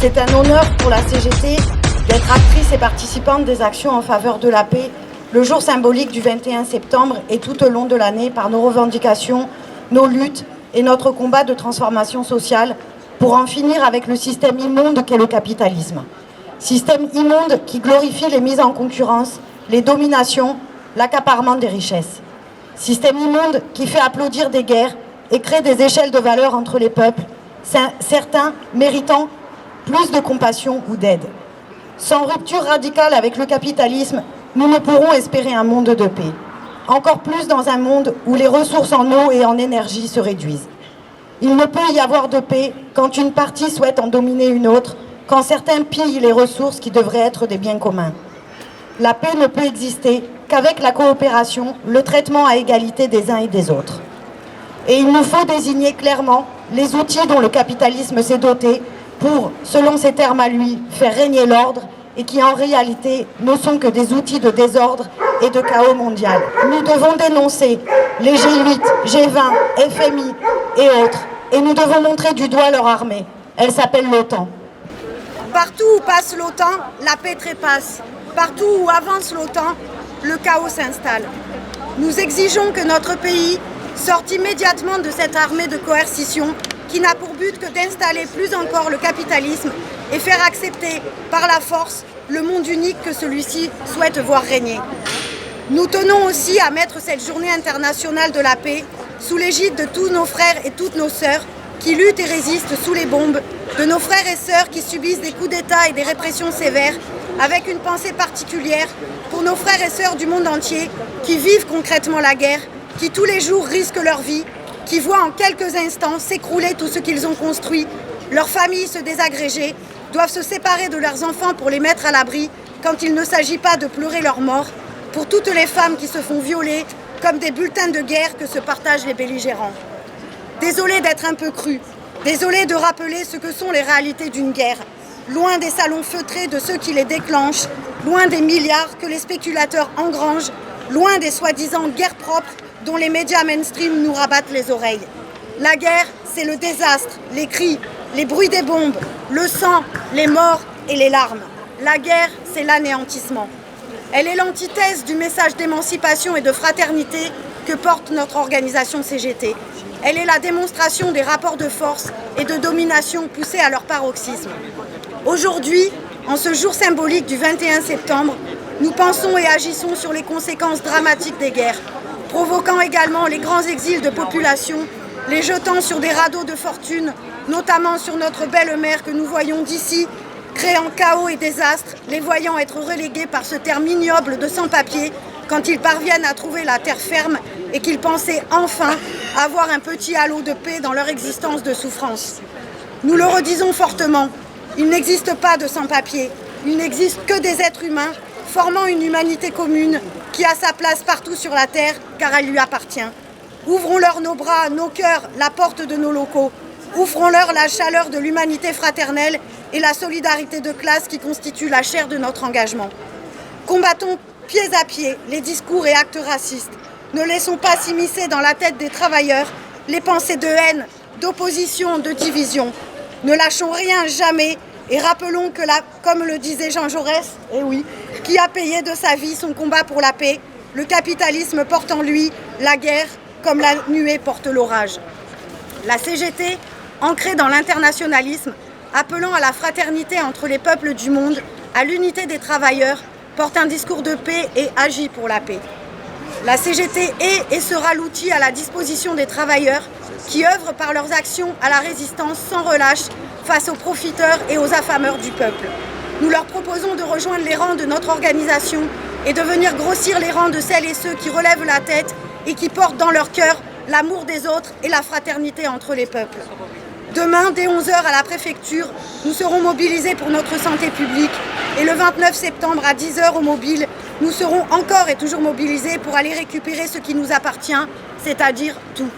C'est un honneur pour la CGT d'être actrice et participante des actions en faveur de la paix, le jour symbolique du 21 septembre et tout au long de l'année par nos revendications, nos luttes et notre combat de transformation sociale pour en finir avec le système immonde qu'est le capitalisme. Système immonde qui glorifie les mises en concurrence, les dominations, l'accaparement des richesses. Système immonde qui fait applaudir des guerres et crée des échelles de valeur entre les peuples, certains méritant plus de compassion ou d'aide. Sans rupture radicale avec le capitalisme, nous ne pourrons espérer un monde de paix. Encore plus dans un monde où les ressources en eau et en énergie se réduisent. Il ne peut y avoir de paix quand une partie souhaite en dominer une autre, quand certains pillent les ressources qui devraient être des biens communs. La paix ne peut exister qu'avec la coopération, le traitement à égalité des uns et des autres. Et il nous faut désigner clairement les outils dont le capitalisme s'est doté pour, selon ses termes à lui, faire régner l'ordre et qui en réalité ne sont que des outils de désordre et de chaos mondial. Nous devons dénoncer les G8, G20, FMI et autres, et nous devons montrer du doigt leur armée. Elle s'appelle l'OTAN. Partout où passe l'OTAN, la paix trépasse. Partout où avance l'OTAN, le chaos s'installe. Nous exigeons que notre pays sorte immédiatement de cette armée de coercition qui n'a pour but que d'installer plus encore le capitalisme et faire accepter par la force le monde unique que celui-ci souhaite voir régner. Nous tenons aussi à mettre cette journée internationale de la paix sous l'égide de tous nos frères et toutes nos sœurs qui luttent et résistent sous les bombes, de nos frères et sœurs qui subissent des coups d'État et des répressions sévères, avec une pensée particulière pour nos frères et sœurs du monde entier qui vivent concrètement la guerre, qui tous les jours risquent leur vie, qui voient en quelques instants s'écrouler tout ce qu'ils ont construit, leurs familles se désagréger, doivent se séparer de leurs enfants pour les mettre à l'abri quand il ne s'agit pas de pleurer leur mort, pour toutes les femmes qui se font violer comme des bulletins de guerre que se partagent les belligérants. Désolée d'être un peu crue, désolée de rappeler ce que sont les réalités d'une guerre, loin des salons feutrés de ceux qui les déclenchent, loin des milliards que les spéculateurs engrangent, loin des soi-disant guerres propres dont les médias mainstream nous rabattent les oreilles. La guerre, c'est le désastre, les cris, les bruits des bombes, le sang, les morts et les larmes. La guerre, c'est l'anéantissement. Elle est l'antithèse du message d'émancipation et de fraternité que porte notre organisation CGT. Elle est la démonstration des rapports de force et de domination poussés à leur paroxysme. Aujourd'hui, en ce jour symbolique du 21 septembre, nous pensons et agissons sur les conséquences dramatiques des guerres, provoquant également les grands exils de population, les jetant sur des radeaux de fortune, notamment sur notre belle mer que nous voyons d'ici, créant chaos et désastre, les voyant être relégués par ce terme ignoble de sans-papiers quand ils parviennent à trouver la terre ferme et qu'ils pensaient enfin avoir un petit halo de paix dans leur existence de souffrance. Nous le redisons fortement, il n'existe pas de sans-papiers, il n'existe que des êtres humains formant une humanité commune qui a sa place partout sur la terre car elle lui appartient. Ouvrons-leur nos bras, nos cœurs, la porte de nos locaux. Offrons-leur la chaleur de l'humanité fraternelle et la solidarité de classe qui constitue la chair de notre engagement. Combattons pieds à pied les discours et actes racistes. Ne laissons pas s'immiscer dans la tête des travailleurs les pensées de haine, d'opposition, de division. Ne lâchons rien jamais et rappelons que, comme le disait Jean Jaurès, qui a payé de sa vie son combat pour la paix, le capitalisme porte en lui la guerre comme la nuée porte l'orage. La CGT, ancrée dans l'internationalisme, appelant à la fraternité entre les peuples du monde, à l'unité des travailleurs, porte un discours de paix et agit pour la paix. La CGT est et sera l'outil à la disposition des travailleurs qui œuvrent par leurs actions à la résistance sans relâche face aux profiteurs et aux affameurs du peuple. Nous leur proposons de rejoindre les rangs de notre organisation et de venir grossir les rangs de celles et ceux qui relèvent la tête et qui portent dans leur cœur l'amour des autres et la fraternité entre les peuples. Demain, dès 11h à la préfecture, nous serons mobilisés pour notre santé publique et le 29 septembre à 10h au Mobile, nous serons encore et toujours mobilisés pour aller récupérer ce qui nous appartient, c'est-à-dire tout.